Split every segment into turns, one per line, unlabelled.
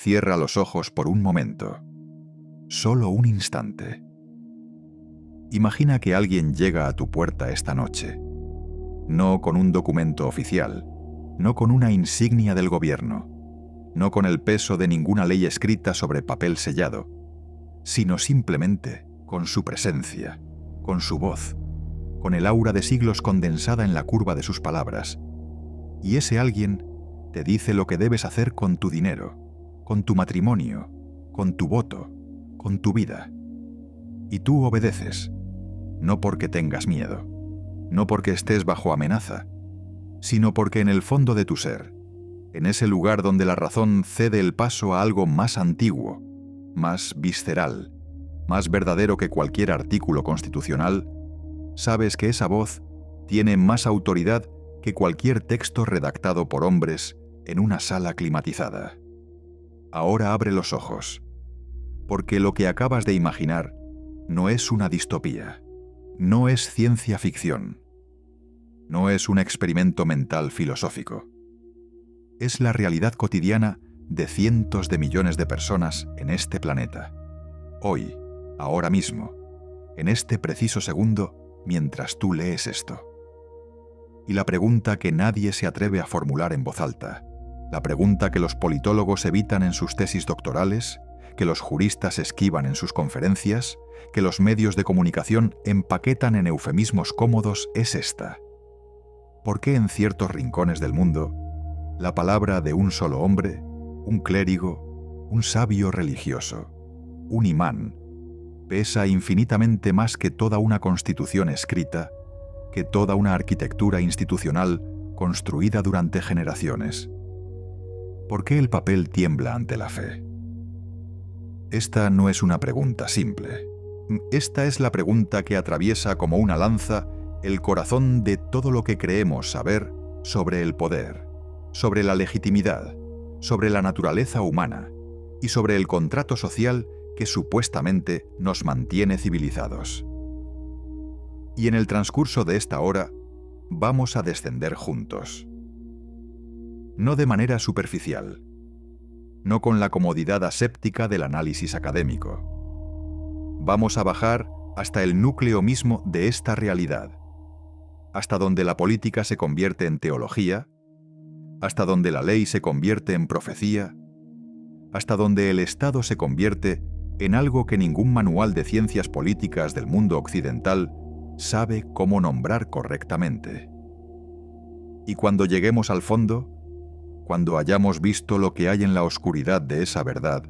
Cierra los ojos por un momento. Solo un instante. Imagina que alguien llega a tu puerta esta noche. No con un documento oficial, no con una insignia del gobierno, no con el peso de ninguna ley escrita sobre papel sellado, sino simplemente con su presencia, con su voz, con el aura de siglos condensada en la curva de sus palabras. Y ese alguien te dice lo que debes hacer con tu dinero, con tu matrimonio, con tu voto, con tu vida. Y tú obedeces, no porque tengas miedo, no porque estés bajo amenaza, sino porque en el fondo de tu ser, en ese lugar donde la razón cede el paso a algo más antiguo, más visceral, más verdadero que cualquier artículo constitucional, sabes que esa voz tiene más autoridad que cualquier texto redactado por hombres en una sala climatizada. Ahora abre los ojos, porque lo que acabas de imaginar no es una distopía, no es ciencia ficción, no es un experimento mental filosófico. Es la realidad cotidiana de cientos de millones de personas en este planeta. Hoy, ahora mismo, en este preciso segundo, mientras tú lees esto. Y la pregunta que nadie se atreve a formular en voz alta, la pregunta que los politólogos evitan en sus tesis doctorales, que los juristas esquivan en sus conferencias, que los medios de comunicación empaquetan en eufemismos cómodos, es esta. ¿Por qué en ciertos rincones del mundo la palabra de un solo hombre, un clérigo, un sabio religioso, un imán, pesa infinitamente más que toda una constitución escrita, que toda una arquitectura institucional construida durante generaciones? ¿Por qué el papel tiembla ante la fe? Esta no es una pregunta simple. Esta es la pregunta que atraviesa como una lanza el corazón de todo lo que creemos saber sobre el poder, sobre la legitimidad, sobre la naturaleza humana y sobre el contrato social que supuestamente nos mantiene civilizados. Y en el transcurso de esta hora vamos a descender juntos. No de manera superficial, no con la comodidad aséptica del análisis académico. Vamos a bajar hasta el núcleo mismo de esta realidad, hasta donde la política se convierte en teología, hasta donde la ley se convierte en profecía, hasta donde el Estado se convierte en algo que ningún manual de ciencias políticas del mundo occidental sabe cómo nombrar correctamente. Y cuando lleguemos al fondo, cuando hayamos visto lo que hay en la oscuridad de esa verdad,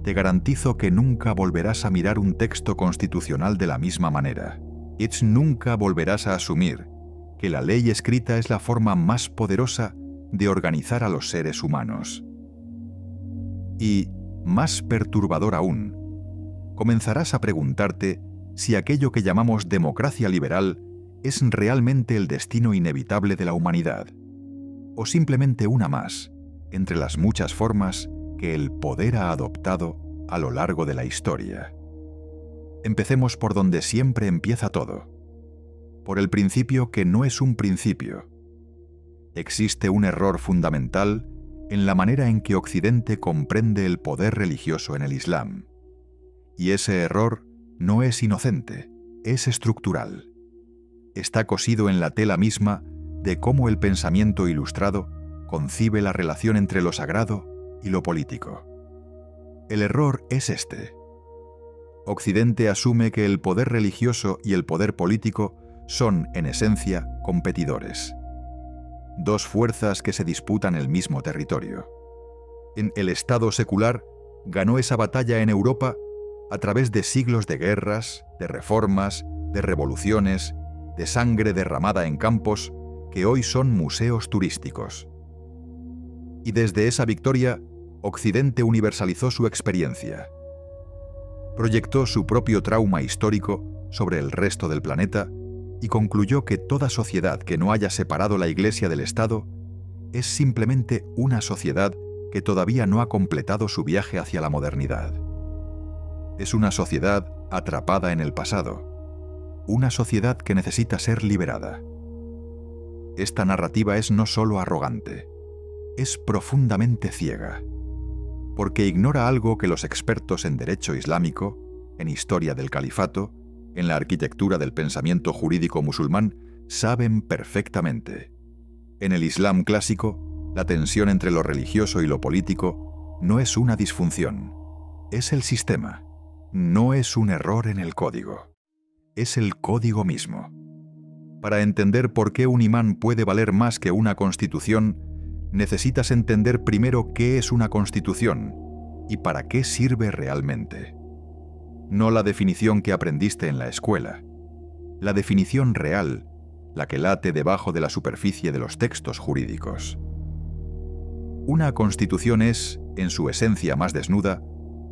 te garantizo que nunca volverás a mirar un texto constitucional de la misma manera. Nunca volverás a asumir que la ley escrita es la forma más poderosa de organizar a los seres humanos. Y, más perturbador aún, comenzarás a preguntarte si aquello que llamamos democracia liberal es realmente el destino inevitable de la humanidad, o simplemente una más, entre las muchas formas que el poder ha adoptado a lo largo de la historia. Empecemos por donde siempre empieza todo, por el principio que no es un principio. Existe un error fundamental en la manera en que Occidente comprende el poder religioso en el Islam. Y ese error no es inocente, es estructural. Está cosido en la tela misma de cómo el pensamiento ilustrado concibe la relación entre lo sagrado y lo político. El error es este. Occidente asume que el poder religioso y el poder político son, en esencia, competidores. Dos fuerzas que se disputan el mismo territorio. En el Estado secular ganó esa batalla en Europa a través de siglos de guerras, de reformas, de revoluciones, de sangre derramada en campos que hoy son museos turísticos. Y desde esa victoria, Occidente universalizó su experiencia. Proyectó su propio trauma histórico sobre el resto del planeta y concluyó que toda sociedad que no haya separado la Iglesia del Estado es simplemente una sociedad que todavía no ha completado su viaje hacia la modernidad. Es una sociedad atrapada en el pasado, una sociedad que necesita ser liberada. Esta narrativa es no solo arrogante, es profundamente ciega. porque ignora algo que los expertos en derecho islámico, en historia del califato, en la arquitectura del pensamiento jurídico musulmán, saben perfectamente. En el Islam clásico, la tensión entre lo religioso y lo político no es una disfunción, es el sistema, no es un error en el código, es el código mismo. Para entender por qué un imán puede valer más que una constitución, necesitas entender primero qué es una constitución y para qué sirve realmente. No la definición que aprendiste en la escuela, la definición real, la que late debajo de la superficie de los textos jurídicos. Una constitución es, en su esencia más desnuda,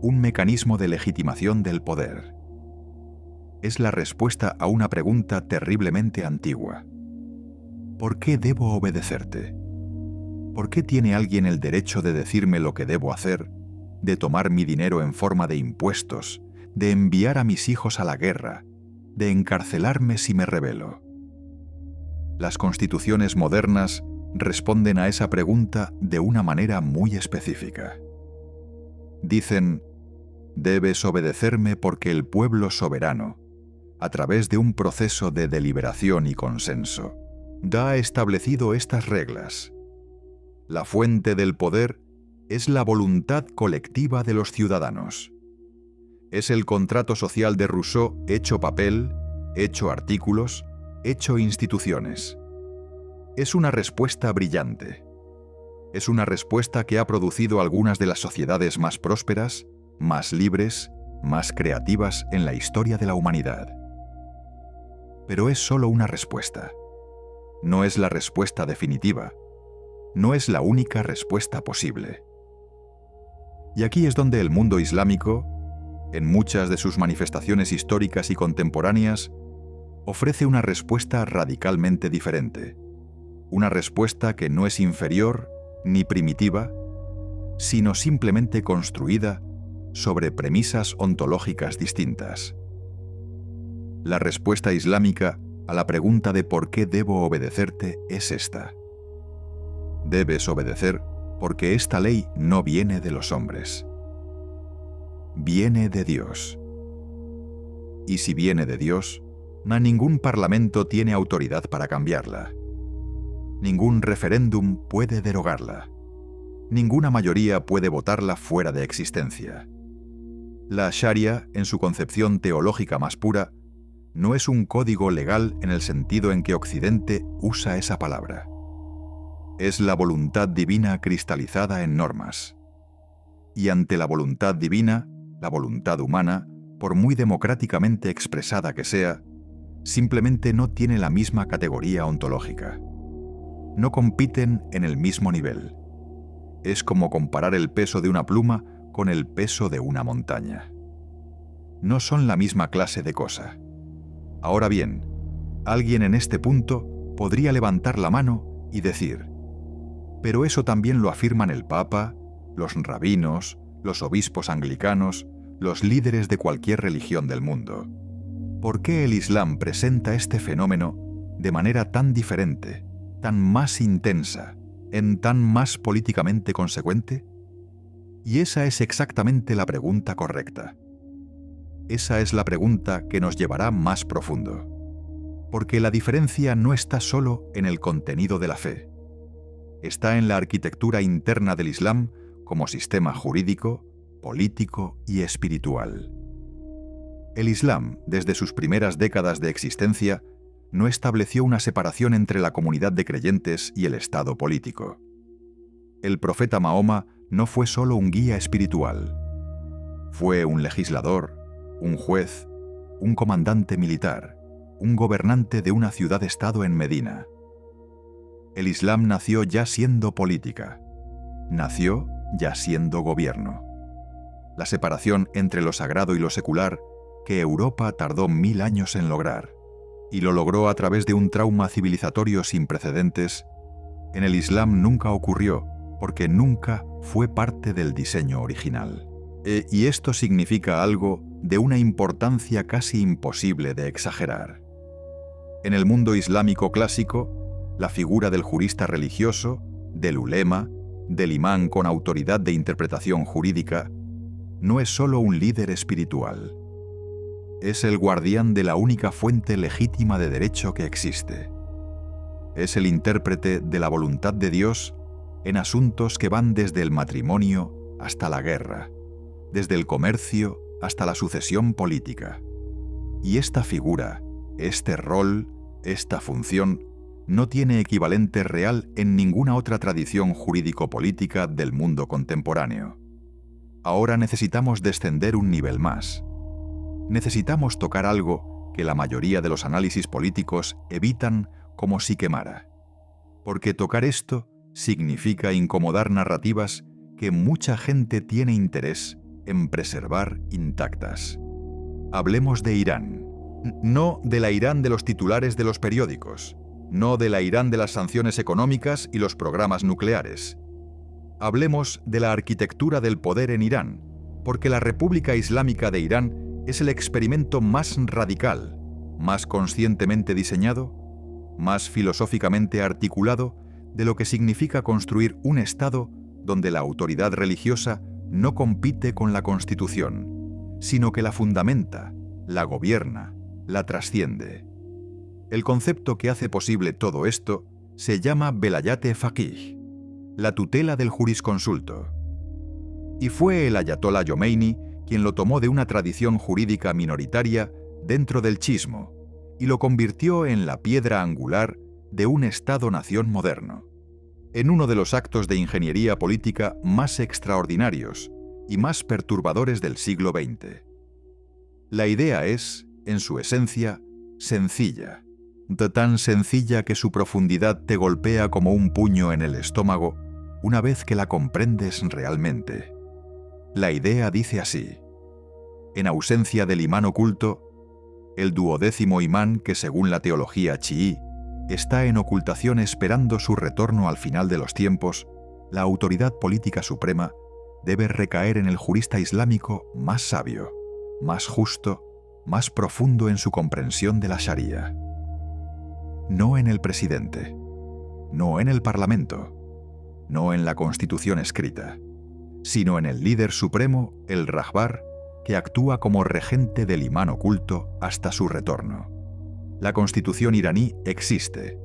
un mecanismo de legitimación del poder. Es la respuesta a una pregunta terriblemente antigua. ¿Por qué debo obedecerte? ¿Por qué tiene alguien el derecho de decirme lo que debo hacer, de tomar mi dinero en forma de impuestos, de enviar a mis hijos a la guerra, de encarcelarme si me rebelo? Las constituciones modernas responden a esa pregunta de una manera muy específica. Dicen, debes obedecerme porque el pueblo soberano, a través de un proceso de deliberación y consenso, ha establecido estas reglas. La fuente del poder es la voluntad colectiva de los ciudadanos. Es el contrato social de Rousseau hecho papel, hecho artículos, hecho instituciones. Es una respuesta brillante. Es una respuesta que ha producido algunas de las sociedades más prósperas, más libres, más creativas en la historia de la humanidad. Pero es solo una respuesta. No es la respuesta definitiva. No es la única respuesta posible. Y aquí es donde el mundo islámico, en muchas de sus manifestaciones históricas y contemporáneas, ofrece una respuesta radicalmente diferente. Una respuesta que no es inferior ni primitiva, sino simplemente construida sobre premisas ontológicas distintas. La respuesta islámica a la pregunta de por qué debo obedecerte es esta. Debes obedecer porque esta ley no viene de los hombres. Viene de Dios. Y si viene de Dios, ningún parlamento tiene autoridad para cambiarla. Ningún referéndum puede derogarla. Ninguna mayoría puede votarla fuera de existencia. La Sharia, en su concepción teológica más pura, no es un código legal en el sentido en que Occidente usa esa palabra. Es la voluntad divina cristalizada en normas. Y ante la voluntad divina, la voluntad humana, por muy democráticamente expresada que sea, simplemente no tiene la misma categoría ontológica. No compiten en el mismo nivel. Es como comparar el peso de una pluma con el peso de una montaña. No son la misma clase de cosa. Ahora bien, alguien en este punto podría levantar la mano y decir, pero eso también lo afirman el Papa, los rabinos, los obispos anglicanos, los líderes de cualquier religión del mundo. ¿Por qué el Islam presenta este fenómeno de manera tan diferente, tan más intensa, en tan más políticamente consecuente? Y esa es exactamente la pregunta correcta. Esa es la pregunta que nos llevará más profundo. Porque la diferencia no está solo en el contenido de la fe. Está en la arquitectura interna del Islam como sistema jurídico, político y espiritual. El Islam, desde sus primeras décadas de existencia, no estableció una separación entre la comunidad de creyentes y el Estado político. El profeta Mahoma no fue solo un guía espiritual. Fue un legislador, un juez, un comandante militar, un gobernante de una ciudad-estado en Medina. El Islam nació ya siendo política. Nació ya siendo gobierno. La separación entre lo sagrado y lo secular que Europa tardó 1000 años en lograr, y lo logró a través de un trauma civilizatorio sin precedentes, en el Islam nunca ocurrió porque nunca fue parte del diseño original. Y esto significa algo de una importancia casi imposible de exagerar. En el mundo islámico clásico, la figura del jurista religioso, del ulema, del imán con autoridad de interpretación jurídica, no es solo un líder espiritual. Es el guardián de la única fuente legítima de derecho que existe. Es el intérprete de la voluntad de Dios en asuntos que van desde el matrimonio hasta la guerra, desde el comercio hasta la sucesión política. Y esta figura, este rol, esta función, no tiene equivalente real en ninguna otra tradición jurídico-política del mundo contemporáneo. Ahora necesitamos descender un nivel más. Necesitamos tocar algo que la mayoría de los análisis políticos evitan como si quemara. Porque tocar esto significa incomodar narrativas que mucha gente tiene interés en preservar intactas. Hablemos de Irán. No de la Irán de los titulares de los periódicos, no de la Irán de las sanciones económicas y los programas nucleares. Hablemos de la arquitectura del poder en Irán, porque la República Islámica de Irán es el experimento más radical, más conscientemente diseñado, más filosóficamente articulado de lo que significa construir un Estado donde la autoridad religiosa no compite con la Constitución, sino que la fundamenta, la gobierna, la trasciende. El concepto que hace posible todo esto se llama Velayat-e Faqih, la tutela del jurisconsulto. Y fue el ayatolá Jomeini quien lo tomó de una tradición jurídica minoritaria dentro del chiismo y lo convirtió en la piedra angular de un Estado-nación moderno, en uno de los actos de ingeniería política más extraordinarios y más perturbadores del siglo XX. La idea es, en su esencia, sencilla, tan sencilla que su profundidad te golpea como un puño en el estómago una vez que la comprendes realmente. La idea dice así: en ausencia del imán oculto, el 12º imán que según la teología chií está en ocultación esperando su retorno al final de los tiempos, la autoridad política suprema debe recaer en el jurista islámico más sabio, más justo, más profundo en su comprensión de la Sharia. No en el presidente, no en el parlamento, no en la constitución escrita, sino en el líder supremo, el Rahbar, que actúa como regente del imán oculto hasta su retorno. La constitución iraní existe,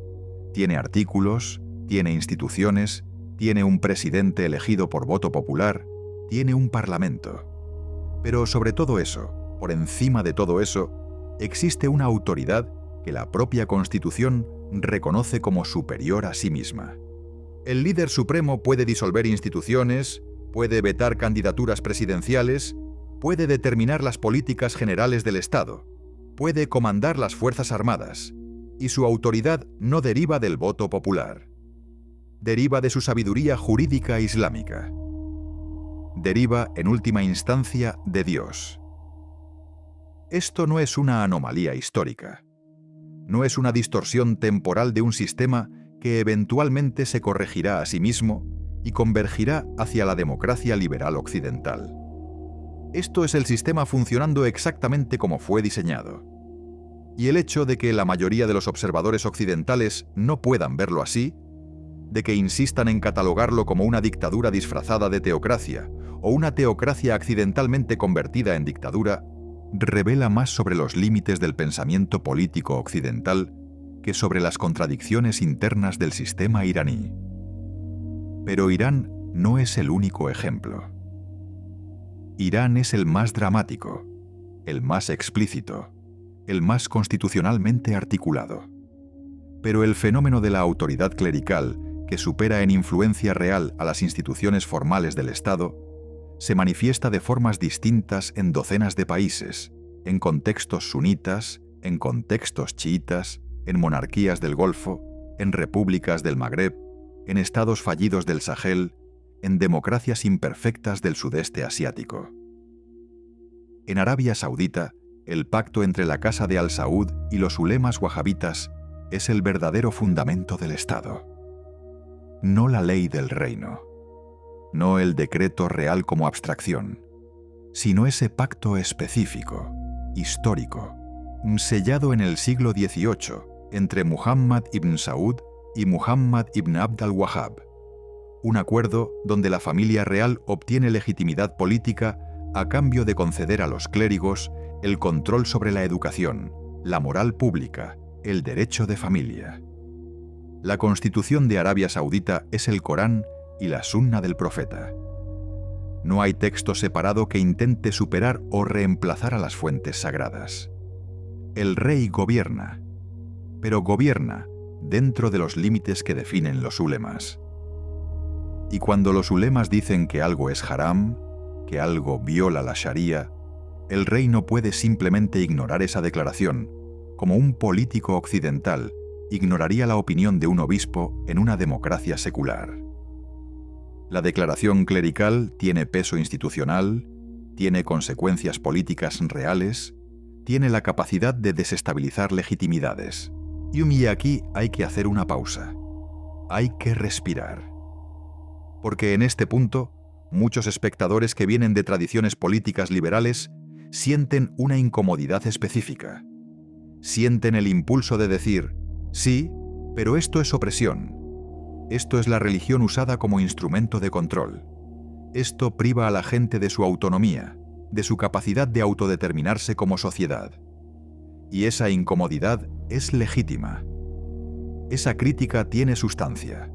tiene artículos, tiene instituciones, tiene un presidente elegido por voto popular, tiene un parlamento. Pero sobre todo eso, por encima de todo eso, existe una autoridad que la propia Constitución reconoce como superior a sí misma. El líder supremo puede disolver instituciones, puede vetar candidaturas presidenciales, puede determinar las políticas generales del Estado, puede comandar las Fuerzas Armadas, y su autoridad no deriva del voto popular. Deriva de su sabiduría jurídica islámica. Deriva, en última instancia, de Dios. Esto no es una anomalía histórica. No es una distorsión temporal de un sistema que eventualmente se corregirá a sí mismo y convergirá hacia la democracia liberal occidental. Esto es el sistema funcionando exactamente como fue diseñado. Y el hecho de que la mayoría de los observadores occidentales no puedan verlo así, de que insistan en catalogarlo como una dictadura disfrazada de teocracia o una teocracia accidentalmente convertida en dictadura, revela más sobre los límites del pensamiento político occidental que sobre las contradicciones internas del sistema iraní. Pero Irán no es el único ejemplo. Irán es el más dramático, el más explícito, el más constitucionalmente articulado. Pero el fenómeno de la autoridad clerical, que supera en influencia real a las instituciones formales del Estado, se manifiesta de formas distintas en docenas de países, en contextos sunitas, en contextos chiitas, en monarquías del Golfo, en repúblicas del Magreb, en estados fallidos del Sahel, en democracias imperfectas del sudeste asiático. En Arabia Saudita, el pacto entre la Casa de Al Saud y los ulemas wahabitas es el verdadero fundamento del Estado. No la ley del reino, no el decreto real como abstracción, sino ese pacto específico, histórico, sellado en el siglo XVIII entre Muhammad ibn Saud y Muhammad ibn Abd al-Wahhab, un acuerdo donde la familia real obtiene legitimidad política a cambio de conceder a los clérigos el control sobre la educación, la moral pública, el derecho de familia. La Constitución de Arabia Saudita es el Corán y la Sunna del Profeta. No hay texto separado que intente superar o reemplazar a las fuentes sagradas. El rey gobierna, pero gobierna dentro de los límites que definen los ulemas. Y cuando los ulemas dicen que algo es haram, que algo viola la sharía, el rey no puede simplemente ignorar esa declaración, como un político occidental ignoraría la opinión de un obispo en una democracia secular. La declaración clerical tiene peso institucional, tiene consecuencias políticas reales, tiene la capacidad de desestabilizar legitimidades. Y aquí hay que hacer una pausa. Hay que respirar. Porque en este punto, muchos espectadores que vienen de tradiciones políticas liberales sienten una incomodidad específica. Sienten el impulso de decir, sí, pero esto es opresión. Esto es la religión usada como instrumento de control. Esto priva a la gente de su autonomía, de su capacidad de autodeterminarse como sociedad. Y esa incomodidad es legítima. Esa crítica tiene sustancia.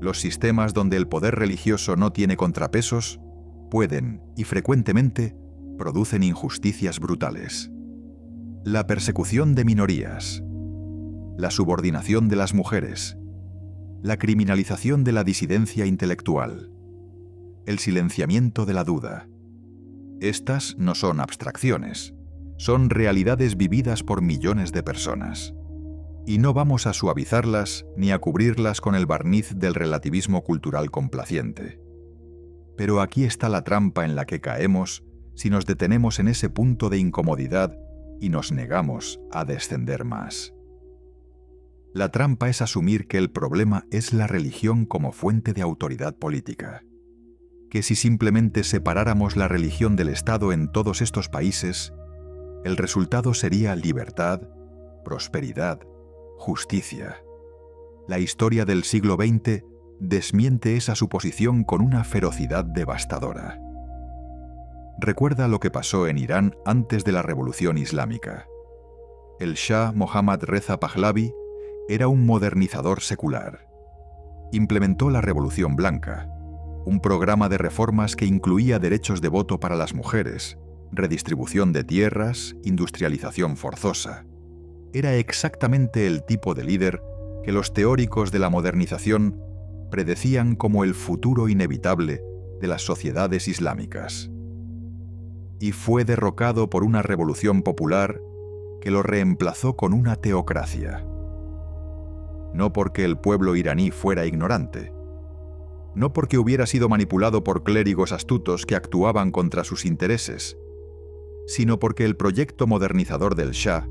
Los sistemas donde el poder religioso no tiene contrapesos pueden, y frecuentemente, producen injusticias brutales. La persecución de minorías, la subordinación de las mujeres, la criminalización de la disidencia intelectual, el silenciamiento de la duda. Estas no son abstracciones, son realidades vividas por millones de personas. Y no vamos a suavizarlas ni a cubrirlas con el barniz del relativismo cultural complaciente. Pero aquí está la trampa en la que caemos si nos detenemos en ese punto de incomodidad y nos negamos a descender más. La trampa es asumir que el problema es la religión como fuente de autoridad política. Que si simplemente separáramos la religión del Estado en todos estos países, el resultado sería libertad, prosperidad, justicia. La historia del siglo XX desmiente esa suposición con una ferocidad devastadora. Recuerda lo que pasó en Irán antes de la Revolución Islámica. El Shah Mohammad Reza Pahlavi era un modernizador secular. Implementó la Revolución Blanca, un programa de reformas que incluía derechos de voto para las mujeres, redistribución de tierras, industrialización forzosa. Era exactamente el tipo de líder que los teóricos de la modernización predecían como el futuro inevitable de las sociedades islámicas. Y fue derrocado por una revolución popular que lo reemplazó con una teocracia. No porque el pueblo iraní fuera ignorante, no porque hubiera sido manipulado por clérigos astutos que actuaban contra sus intereses, sino porque el proyecto modernizador del Shah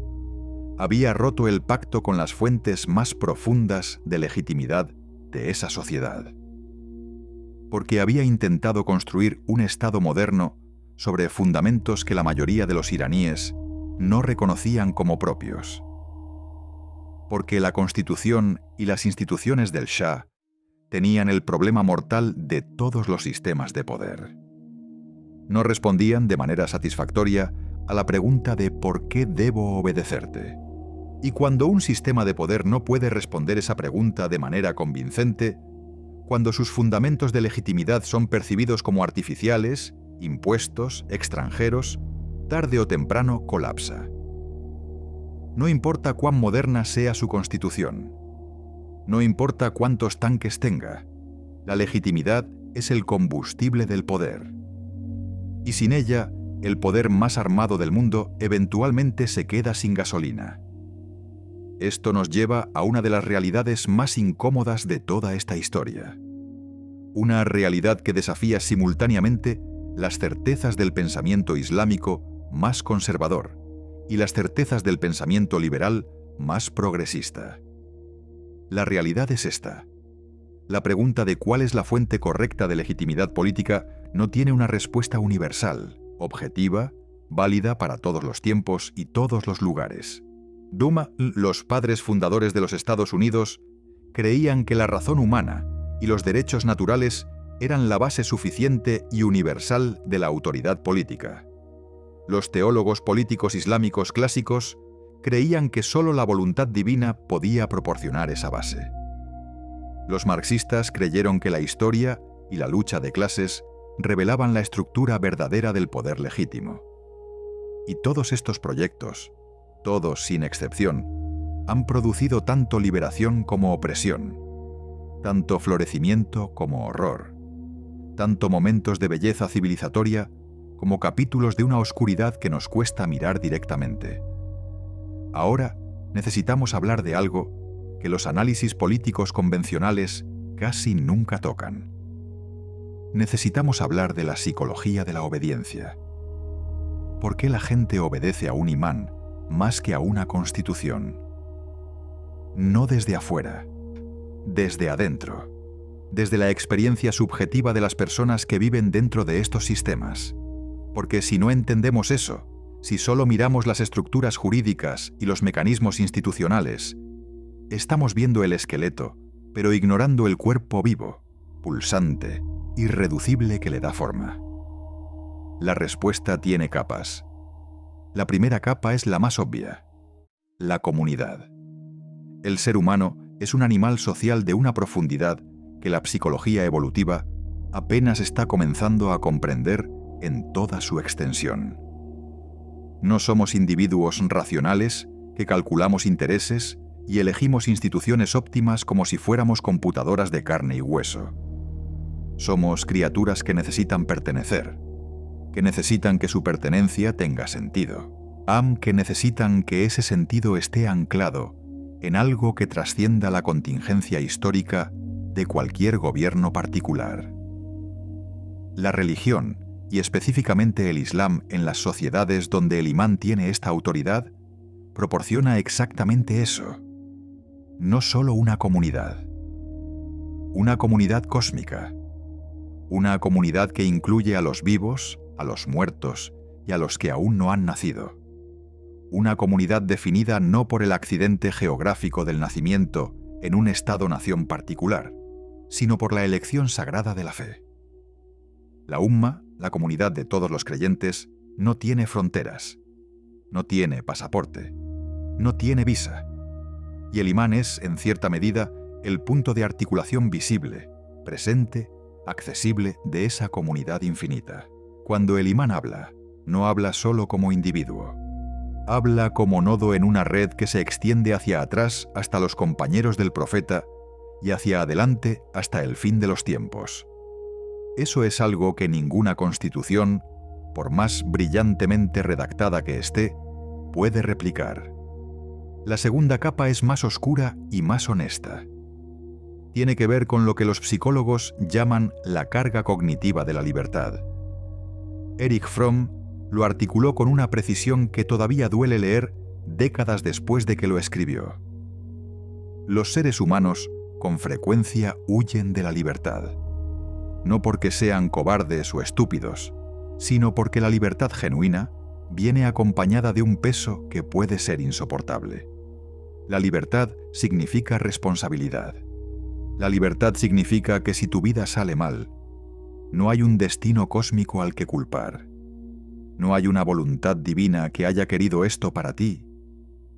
había roto el pacto con las fuentes más profundas de legitimidad de esa sociedad. Porque había intentado construir un Estado moderno sobre fundamentos que la mayoría de los iraníes no reconocían como propios. Porque la Constitución y las instituciones del Shah tenían el problema mortal de todos los sistemas de poder. No respondían de manera satisfactoria a la pregunta de ¿por qué debo obedecerte? Y cuando un sistema de poder no puede responder esa pregunta de manera convincente, cuando sus fundamentos de legitimidad son percibidos como artificiales, impuestos, extranjeros, tarde o temprano colapsa. No importa cuán moderna sea su constitución, no importa cuántos tanques tenga, la legitimidad es el combustible del poder. Y sin ella, el poder más armado del mundo eventualmente se queda sin gasolina. Esto nos lleva a una de las realidades más incómodas de toda esta historia. Una realidad que desafía simultáneamente las certezas del pensamiento islámico más conservador y las certezas del pensamiento liberal más progresista. La realidad es esta. La pregunta de cuál es la fuente correcta de legitimidad política no tiene una respuesta universal, objetiva, válida para todos los tiempos y todos los lugares. Duma, los padres fundadores de los Estados Unidos, creían que la razón humana y los derechos naturales eran la base suficiente y universal de la autoridad política. Los teólogos políticos islámicos clásicos creían que solo la voluntad divina podía proporcionar esa base. Los marxistas creyeron que la historia y la lucha de clases revelaban la estructura verdadera del poder legítimo. Y todos estos proyectos, todos sin excepción, han producido tanto liberación como opresión, tanto florecimiento como horror, tanto momentos de belleza civilizatoria como capítulos de una oscuridad que nos cuesta mirar directamente. Ahora necesitamos hablar de algo que los análisis políticos convencionales casi nunca tocan. Necesitamos hablar de la psicología de la obediencia. ¿Por qué la gente obedece a un imán más que a una constitución? No desde afuera, desde adentro, desde la experiencia subjetiva de las personas que viven dentro de estos sistemas. Porque si no entendemos eso, si solo miramos las estructuras jurídicas y los mecanismos institucionales, estamos viendo el esqueleto, pero ignorando el cuerpo vivo, pulsante, irreducible que le da forma. La respuesta tiene capas. La primera capa es la más obvia: la comunidad. El ser humano es un animal social de una profundidad que la psicología evolutiva apenas está comenzando a comprender en toda su extensión. No somos individuos racionales que calculamos intereses y elegimos instituciones óptimas como si fuéramos computadoras de carne y hueso. Somos criaturas que necesitan pertenecer, que necesitan que su pertenencia tenga sentido, que necesitan que ese sentido esté anclado en algo que trascienda la contingencia histórica de cualquier gobierno particular. La religión, y específicamente el Islam en las sociedades donde el imán tiene esta autoridad, proporciona exactamente eso. No solo una comunidad cósmica, una comunidad que incluye a los vivos, a los muertos y a los que aún no han nacido. Una comunidad definida no por el accidente geográfico del nacimiento en un estado-nación particular, sino por la elección sagrada de la fe. La Umma, la comunidad de todos los creyentes, no tiene fronteras, no tiene pasaporte, no tiene visa. Y el imán es, en cierta medida, el punto de articulación visible, presente, accesible de esa comunidad infinita. Cuando el imán habla, no habla solo como individuo. Habla como nodo en una red que se extiende hacia atrás hasta los compañeros del profeta y hacia adelante hasta el fin de los tiempos. Eso es algo que ninguna constitución, por más brillantemente redactada que esté, puede replicar. La segunda capa es más oscura y más honesta. Tiene que ver con lo que los psicólogos llaman la carga cognitiva de la libertad. Erich Fromm lo articuló con una precisión que todavía duele leer décadas después de que lo escribió. Los seres humanos con frecuencia huyen de la libertad. No porque sean cobardes o estúpidos, sino porque la libertad genuina viene acompañada de un peso que puede ser insoportable. La libertad significa responsabilidad. La libertad significa que si tu vida sale mal, no hay un destino cósmico al que culpar. No hay una voluntad divina que haya querido esto para ti.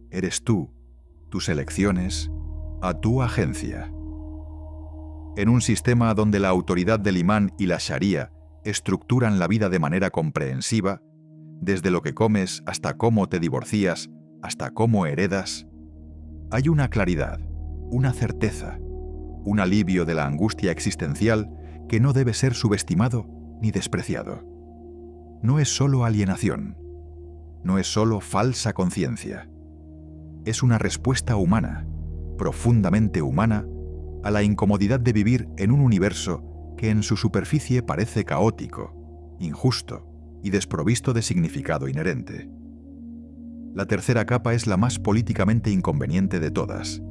Eres tú, tus elecciones, a tu agencia. En un sistema donde la autoridad del imán y la sharía estructuran la vida de manera comprensiva, desde lo que comes hasta cómo te divorcias, hasta cómo heredas, hay una claridad, una certeza, un alivio de la angustia existencial que no debe ser subestimado ni despreciado. No es solo alienación, no es solo falsa conciencia. Es una respuesta humana, profundamente humana, a la incomodidad de vivir en un universo que en su superficie parece caótico, injusto y desprovisto de significado inherente. La tercera capa es la más políticamente inconveniente de todas.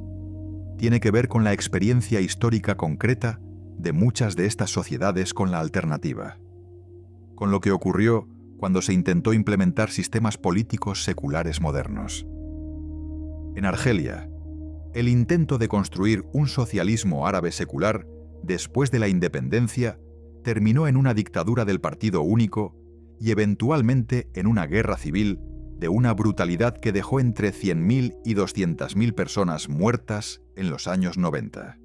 Tiene que ver con la experiencia histórica concreta de muchas de estas sociedades con la alternativa, con lo que ocurrió cuando se intentó implementar sistemas políticos seculares modernos. En Argelia, el intento de construir un socialismo árabe secular después de la independencia, terminó en una dictadura del partido único y eventualmente en una guerra civil de una brutalidad que dejó entre 100.000 y 200.000 personas muertas en los años 90.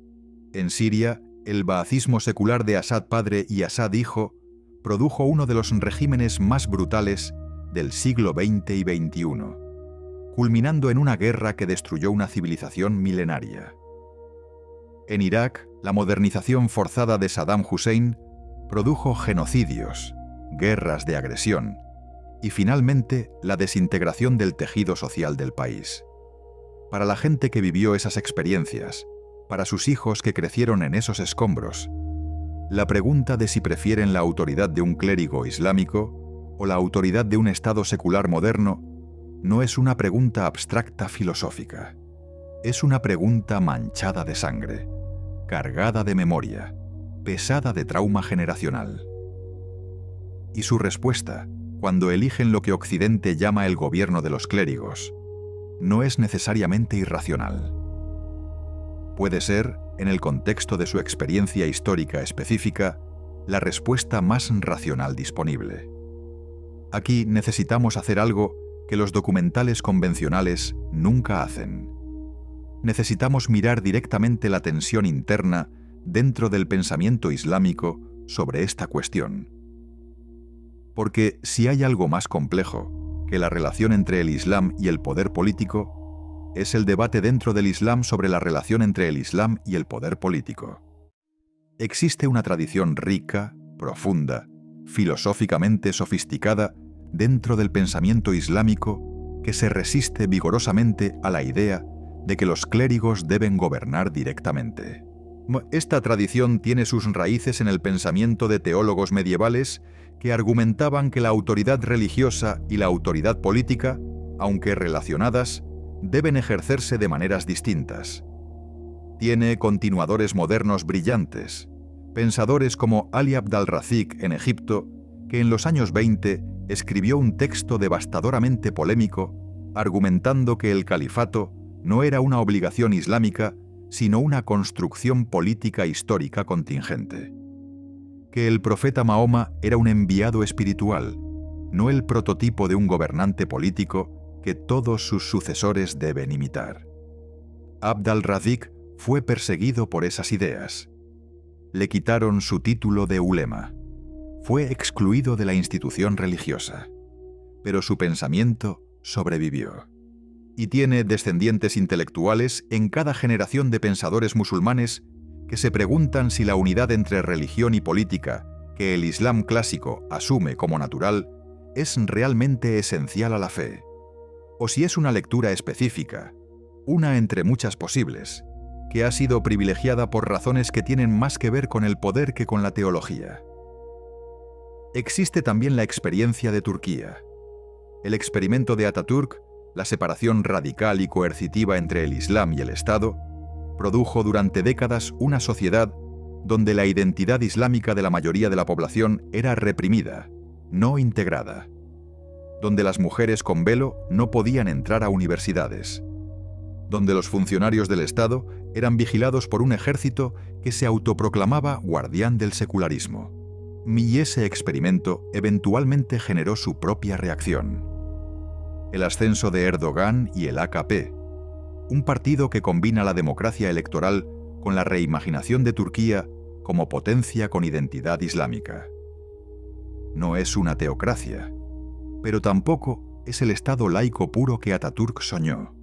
En Siria, el baacismo secular de Assad padre y Assad hijo produjo uno de los regímenes más brutales del siglo XX y XXI, culminando en una guerra que destruyó una civilización milenaria. En Irak, la modernización forzada de Saddam Hussein produjo genocidios, guerras de agresión y finalmente la desintegración del tejido social del país. Para la gente que vivió esas experiencias, para sus hijos que crecieron en esos escombros, la pregunta de si prefieren la autoridad de un clérigo islámico o la autoridad de un Estado secular moderno no es una pregunta abstracta filosófica. Es una pregunta manchada de sangre, cargada de memoria, pesada de trauma generacional. Y su respuesta, cuando eligen lo que Occidente llama el gobierno de los clérigos, no es necesariamente irracional. Puede ser, en el contexto de su experiencia histórica específica, la respuesta más racional disponible. Aquí necesitamos hacer algo que los documentales convencionales nunca hacen. Necesitamos mirar directamente la tensión interna dentro del pensamiento islámico sobre esta cuestión. Porque si hay algo más complejo que la relación entre el Islam y el poder político, es el debate dentro del Islam sobre la relación entre el Islam y el poder político. Existe una tradición rica, profunda, filosóficamente sofisticada dentro del pensamiento islámico que se resiste vigorosamente a la idea de que los clérigos deben gobernar directamente. Esta tradición tiene sus raíces en el pensamiento de teólogos medievales que argumentaban que la autoridad religiosa y la autoridad política, aunque relacionadas, deben ejercerse de maneras distintas. Tiene continuadores modernos brillantes, pensadores como Ali Abd al-Razik en Egipto, que en los años 20 escribió un texto devastadoramente polémico, argumentando que el califato no era una obligación islámica, sino una construcción política histórica contingente. Que el profeta Mahoma era un enviado espiritual, no el prototipo de un gobernante político que todos sus sucesores deben imitar. Abd al-Razik fue perseguido por esas ideas. Le quitaron su título de ulema. Fue excluido de la institución religiosa. Pero su pensamiento sobrevivió. Y tiene descendientes intelectuales en cada generación de pensadores musulmanes que se preguntan si la unidad entre religión y política que el Islam clásico asume como natural es realmente esencial a la fe, o si es una lectura específica, una entre muchas posibles, que ha sido privilegiada por razones que tienen más que ver con el poder que con la teología. Existe también la experiencia de Turquía. El experimento de Atatürk, la separación radical y coercitiva entre el Islam y el Estado, produjo durante décadas una sociedad donde la identidad islámica de la mayoría de la población era reprimida, no integrada, donde las mujeres con velo no podían entrar a universidades, donde los funcionarios del Estado eran vigilados por un ejército que se autoproclamaba guardián del secularismo. Y ese experimento eventualmente generó su propia reacción. El ascenso de Erdogan y el AKP, un partido que combina la democracia electoral con la reimaginación de Turquía como potencia con identidad islámica. No es una teocracia, pero tampoco es el Estado laico puro que Atatürk soñó.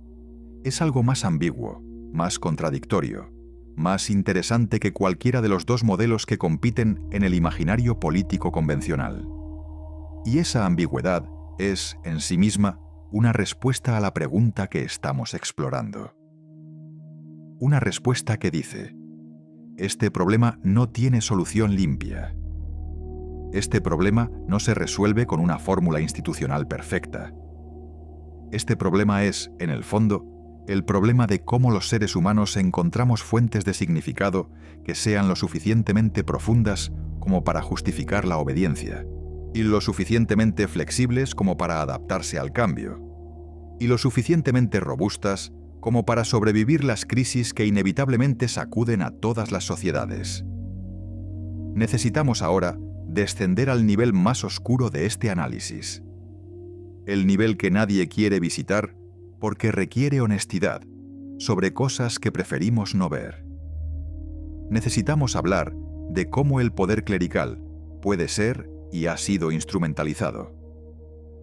Es algo más ambiguo, más contradictorio, más interesante que cualquiera de los dos modelos que compiten en el imaginario político convencional. Y esa ambigüedad es, en sí misma, una respuesta a la pregunta que estamos explorando. Una respuesta que dice: este problema no tiene solución limpia. Este problema no se resuelve con una fórmula institucional perfecta. Este problema es, en el fondo, el problema de cómo los seres humanos encontramos fuentes de significado que sean lo suficientemente profundas como para justificar la obediencia, y lo suficientemente flexibles como para adaptarse al cambio, y lo suficientemente robustas como para sobrevivir las crisis que inevitablemente sacuden a todas las sociedades. Necesitamos ahora descender al nivel más oscuro de este análisis. El nivel que nadie quiere visitar porque requiere honestidad sobre cosas que preferimos no ver. Necesitamos hablar de cómo el poder clerical puede ser y ha sido instrumentalizado.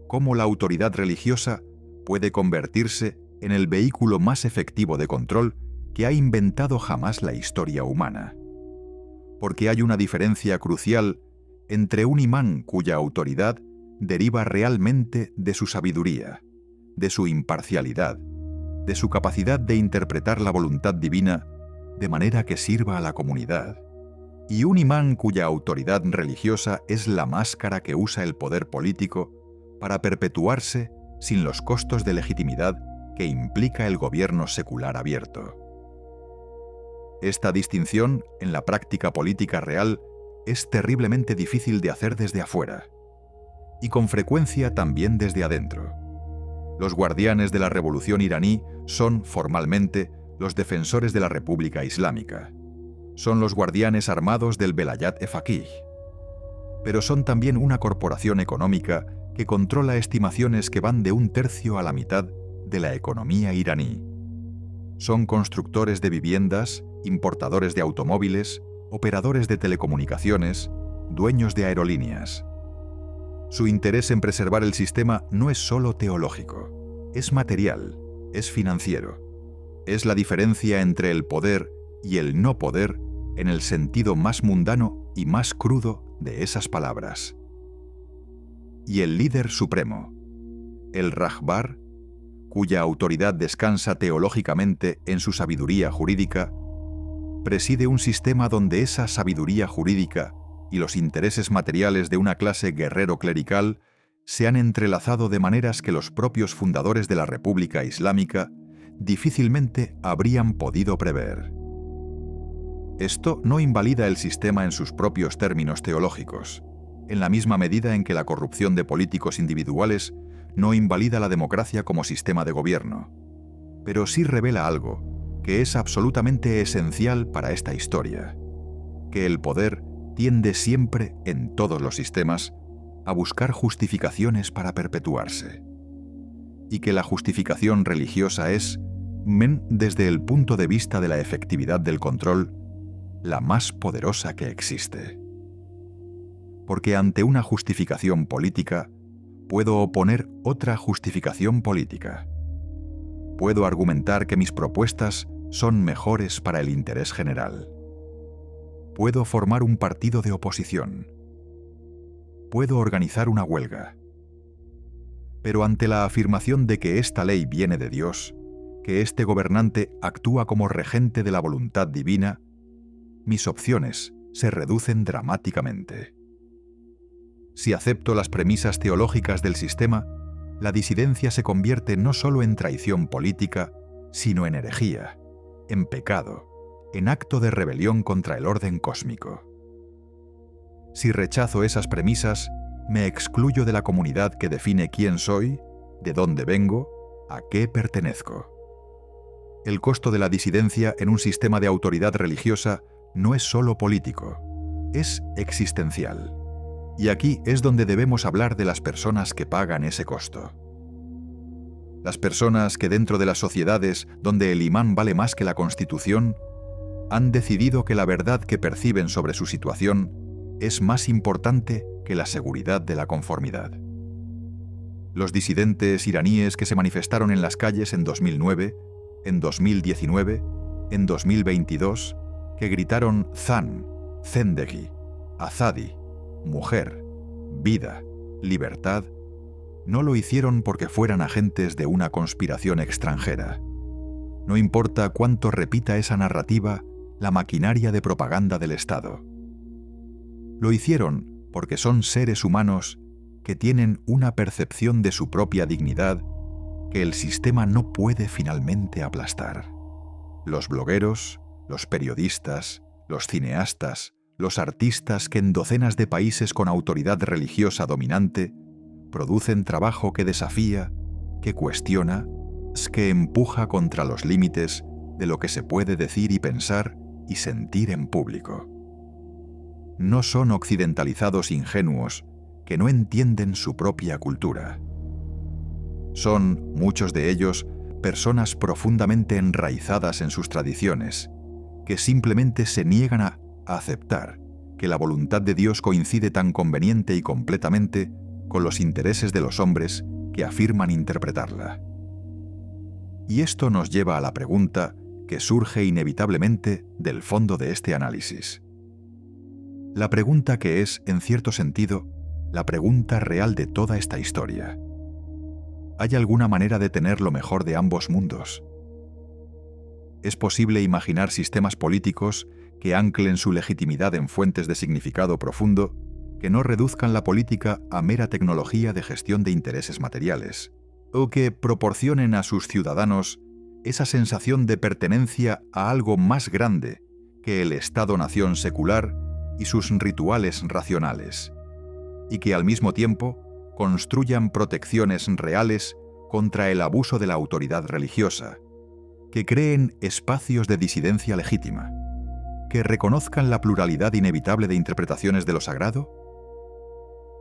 Cómo la autoridad religiosa puede convertirse en el vehículo más efectivo de control que ha inventado jamás la historia humana. Porque hay una diferencia crucial entre un imán cuya autoridad deriva realmente de su sabiduría, de su imparcialidad, de su capacidad de interpretar la voluntad divina de manera que sirva a la comunidad, y un imán cuya autoridad religiosa es la máscara que usa el poder político para perpetuarse sin los costos de legitimidad que implica el gobierno secular abierto. Esta distinción en la práctica política real es terriblemente difícil de hacer desde afuera, y con frecuencia también desde adentro. Los guardianes de la revolución iraní son, formalmente, los defensores de la República Islámica. Son los guardianes armados del Velayat-e-Faqih. Pero son también una corporación económica que controla estimaciones que van de 1/3 a la mitad de la economía iraní. Son constructores de viviendas, importadores de automóviles, operadores de telecomunicaciones, dueños de aerolíneas. Su interés en preservar el sistema no es solo teológico, es material, es financiero. Es la diferencia entre el poder y el no poder en el sentido más mundano y más crudo de esas palabras. Y el líder supremo, el Rahbar, cuya autoridad descansa teológicamente en su sabiduría jurídica, preside un sistema donde esa sabiduría jurídica y los intereses materiales de una clase guerrero-clerical se han entrelazado de maneras que los propios fundadores de la República Islámica difícilmente habrían podido prever. Esto no invalida el sistema en sus propios términos teológicos, en la misma medida en que la corrupción de políticos individuales no invalida la democracia como sistema de gobierno, pero sí revela algo que es absolutamente esencial para esta historia, que el poder tiende siempre, en todos los sistemas, a buscar justificaciones para perpetuarse, y que la justificación religiosa es, desde el punto de vista de la efectividad del control, la más poderosa que existe. Porque ante una justificación política, puedo oponer otra justificación política. Puedo argumentar que mis propuestas son mejores para el interés general. Puedo formar un partido de oposición. Puedo organizar una huelga. Pero ante la afirmación de que esta ley viene de Dios, que este gobernante actúa como regente de la voluntad divina, mis opciones se reducen dramáticamente. Si acepto las premisas teológicas del sistema, la disidencia se convierte no solo en traición política, sino en herejía, en pecado, en acto de rebelión contra el orden cósmico. Si rechazo esas premisas, me excluyo de la comunidad que define quién soy, de dónde vengo, a qué pertenezco. El costo de la disidencia en un sistema de autoridad religiosa no es solo político, es existencial. Y aquí es donde debemos hablar de las personas que pagan ese costo. Las personas que dentro de las sociedades donde el imán vale más que la Constitución, han decidido que la verdad que perciben sobre su situación es más importante que la seguridad de la conformidad. Los disidentes iraníes que se manifestaron en las calles en 2009, en 2019, en 2022, que gritaron Zan, Zendegi, Azadi, mujer, vida, libertad, no lo hicieron porque fueran agentes de una conspiración extranjera. No importa cuánto repita esa narrativa la maquinaria de propaganda del Estado. Lo hicieron porque son seres humanos que tienen una percepción de su propia dignidad que el sistema no puede finalmente aplastar. Los blogueros, los periodistas, los cineastas, los artistas que en docenas de países con autoridad religiosa dominante producen trabajo que desafía, que cuestiona, que empuja contra los límites de lo que se puede decir y pensar y sentir en público. no son occidentalizados ingenuos que no entienden su propia cultura. Son, muchos de ellos, personas profundamente enraizadas en sus tradiciones, que simplemente se niegan a aceptar que la voluntad de Dios coincide tan conveniente y completamente con los intereses de los hombres que afirman interpretarla. Y esto nos lleva a la pregunta que surge inevitablemente del fondo de este análisis. La pregunta que es, en cierto sentido, la pregunta real de toda esta historia. ¿Hay alguna manera de tener lo mejor de ambos mundos? ¿Es posible imaginar sistemas políticos que anclen su legitimidad en fuentes de significado profundo, que no reduzcan la política a mera tecnología de gestión de intereses materiales, o que proporcionen a sus ciudadanos esa sensación de pertenencia a algo más grande que el Estado-nación secular y sus rituales racionales, y que al mismo tiempo construyan protecciones reales contra el abuso de la autoridad religiosa, que creen espacios de disidencia legítima, que reconozcan la pluralidad inevitable de interpretaciones de lo sagrado?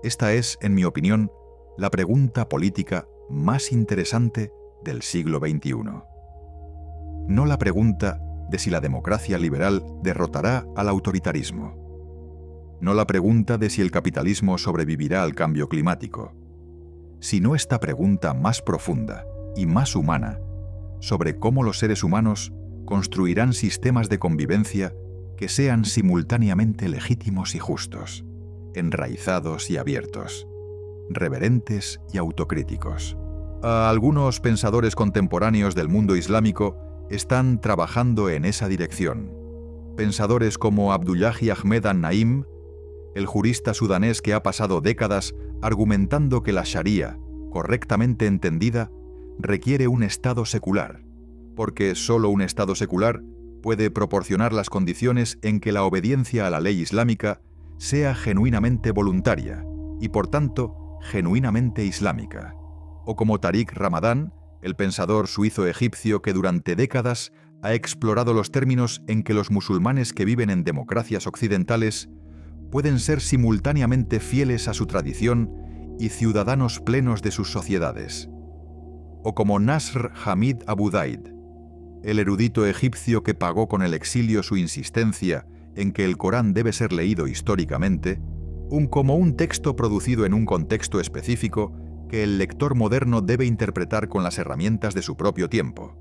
Esta es, en mi opinión, la pregunta política más interesante del siglo XXI. No la pregunta de si la democracia liberal derrotará al autoritarismo. No la pregunta de si el capitalismo sobrevivirá al cambio climático, sino esta pregunta más profunda y más humana sobre cómo los seres humanos construirán sistemas de convivencia que sean simultáneamente legítimos y justos, enraizados y abiertos, reverentes y autocríticos. Algunos pensadores contemporáneos del mundo islámico están trabajando en esa dirección. Pensadores como Abdullahi Ahmed an-Naim, el jurista sudanés que ha pasado décadas argumentando que la Sharia, correctamente entendida, requiere un Estado secular, porque solo un Estado secular puede proporcionar las condiciones en que la obediencia a la ley islámica sea genuinamente voluntaria y, por tanto, genuinamente islámica. O como Tariq Ramadan, el pensador suizo-egipcio que durante décadas ha explorado los términos en que los musulmanes que viven en democracias occidentales pueden ser simultáneamente fieles a su tradición y ciudadanos plenos de sus sociedades. O como Nasr Hamid Abu Daid, el erudito egipcio que pagó con el exilio su insistencia en que el Corán debe ser leído históricamente, como un texto producido en un contexto específico que el lector moderno debe interpretar con las herramientas de su propio tiempo,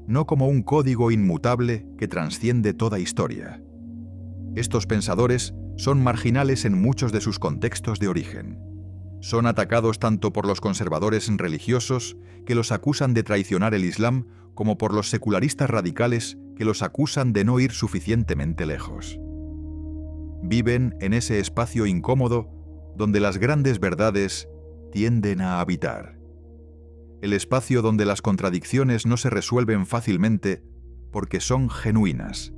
no como un código inmutable que trasciende toda historia. Estos pensadores son marginales en muchos de sus contextos de origen. Son atacados tanto por los conservadores religiosos, que los acusan de traicionar el Islam, como por los secularistas radicales, que los acusan de no ir suficientemente lejos. Viven en ese espacio incómodo donde las grandes verdades tienden a habitar. El espacio donde las contradicciones no se resuelven fácilmente porque son genuinas,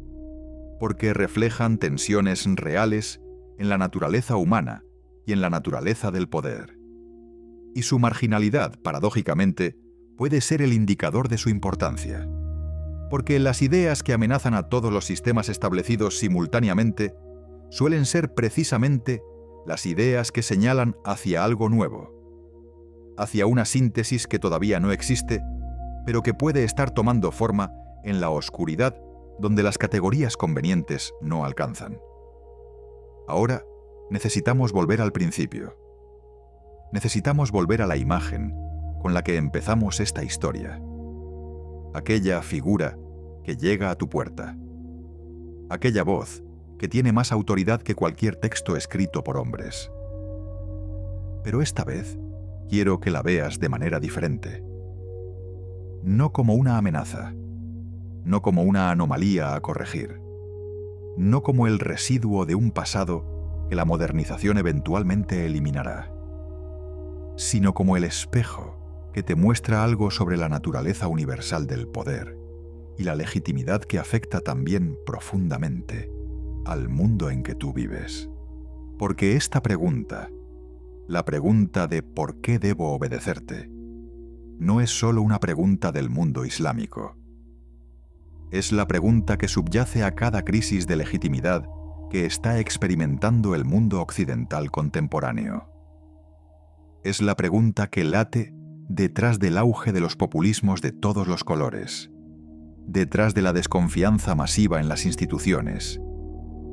porque reflejan tensiones reales en la naturaleza humana y en la naturaleza del poder. Y su marginalidad, paradójicamente, puede ser el indicador de su importancia. Porque las ideas que amenazan a todos los sistemas establecidos simultáneamente suelen ser precisamente las ideas que señalan hacia algo nuevo, hacia una síntesis que todavía no existe, pero que puede estar tomando forma en la oscuridad donde las categorías convenientes no alcanzan. Ahora necesitamos volver al principio. Necesitamos volver a la imagen con la que empezamos esta historia. Aquella figura que llega a tu puerta. Aquella voz que tiene más autoridad que cualquier texto escrito por hombres. Pero esta vez quiero que la veas de manera diferente. No como una amenaza, no como una anomalía a corregir, no como el residuo de un pasado que la modernización eventualmente eliminará, sino como el espejo que te muestra algo sobre la naturaleza universal del poder y la legitimidad que afecta también profundamente al mundo en que tú vives. Porque esta pregunta, la pregunta de ¿por qué debo obedecerte?, no es solo una pregunta del mundo islámico. Es la pregunta que subyace a cada crisis de legitimidad que está experimentando el mundo occidental contemporáneo. Es la pregunta que late detrás del auge de los populismos de todos los colores, detrás de la desconfianza masiva en las instituciones,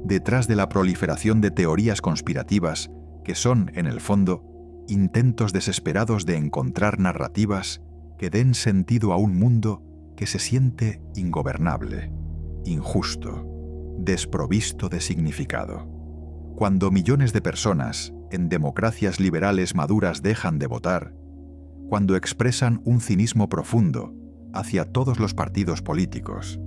detrás de la proliferación de teorías conspirativas que son, en el fondo, intentos desesperados de encontrar narrativas que den sentido a un mundo que se siente ingobernable, injusto, desprovisto de significado. Cuando millones de personas en democracias liberales maduras dejan de votar, cuando expresan un cinismo profundo hacia todos los partidos políticos,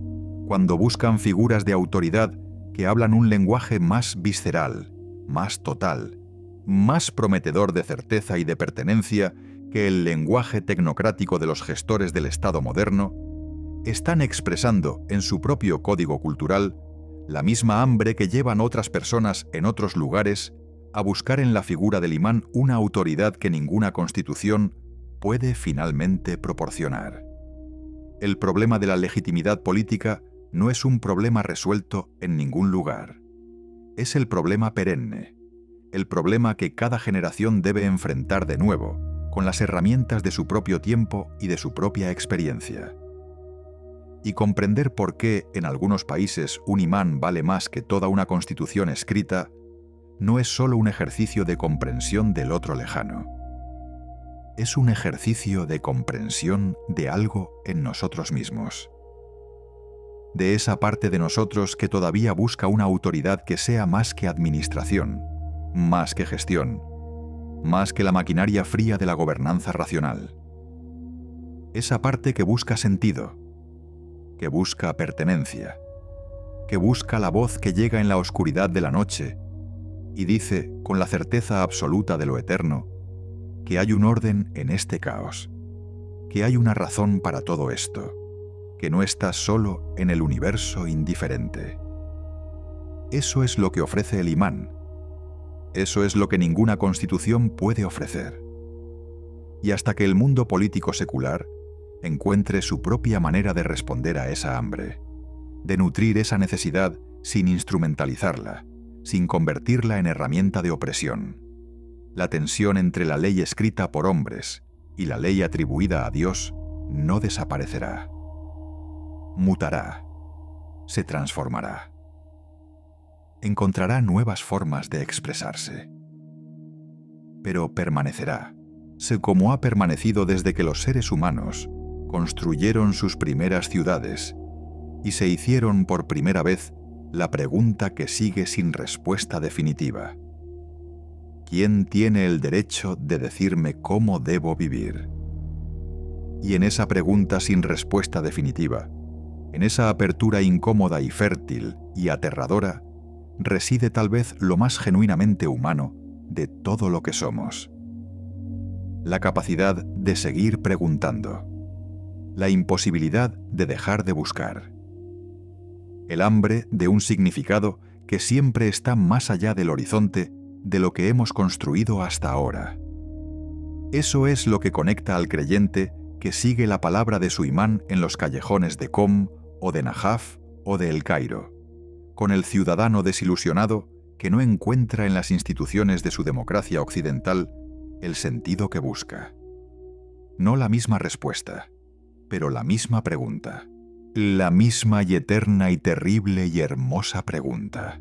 cuando buscan figuras de autoridad que hablan un lenguaje más visceral, más total, más prometedor de certeza y de pertenencia que el lenguaje tecnocrático de los gestores del Estado moderno, están expresando en su propio código cultural la misma hambre que llevan otras personas en otros lugares a buscar en la figura del imán una autoridad que ninguna constitución puede finalmente proporcionar. El problema de la legitimidad política no es un problema resuelto en ningún lugar. Es el problema perenne, el problema que cada generación debe enfrentar de nuevo, con las herramientas de su propio tiempo y de su propia experiencia. Y comprender por qué en algunos países un imán vale más que toda una constitución escrita no es solo un ejercicio de comprensión del otro lejano. Es un ejercicio de comprensión de algo en nosotros mismos. De esa parte de nosotros que todavía busca una autoridad que sea más que administración, más que gestión, más que la maquinaria fría de la gobernanza racional. Esa parte que busca sentido, que busca pertenencia, que busca la voz que llega en la oscuridad de la noche y dice con la certeza absoluta de lo eterno que hay un orden en este caos, que hay una razón para todo esto, que no estás solo en el universo indiferente. Eso es lo que ofrece el imán. Eso es lo que ninguna constitución puede ofrecer. Y hasta que el mundo político secular encuentre su propia manera de responder a esa hambre, de nutrir esa necesidad sin instrumentalizarla, sin convertirla en herramienta de opresión, la tensión entre la ley escrita por hombres y la ley atribuida a Dios no desaparecerá. Mutará, se transformará. Encontrará nuevas formas de expresarse. Pero permanecerá, como ha permanecido desde que los seres humanos construyeron sus primeras ciudades y se hicieron por primera vez la pregunta que sigue sin respuesta definitiva. ¿Quién tiene el derecho de decirme cómo debo vivir? Y en esa pregunta sin respuesta definitiva, en esa apertura incómoda y fértil y aterradora, reside tal vez lo más genuinamente humano de todo lo que somos. La capacidad de seguir preguntando. La imposibilidad de dejar de buscar. El hambre de un significado que siempre está más allá del horizonte de lo que hemos construido hasta ahora. Eso es lo que conecta al creyente que sigue la palabra de su imán en los callejones de Qom o de Najaf o de El Cairo, con el ciudadano desilusionado que no encuentra en las instituciones de su democracia occidental el sentido que busca. No la misma respuesta, pero la misma pregunta, la misma y eterna y terrible y hermosa pregunta.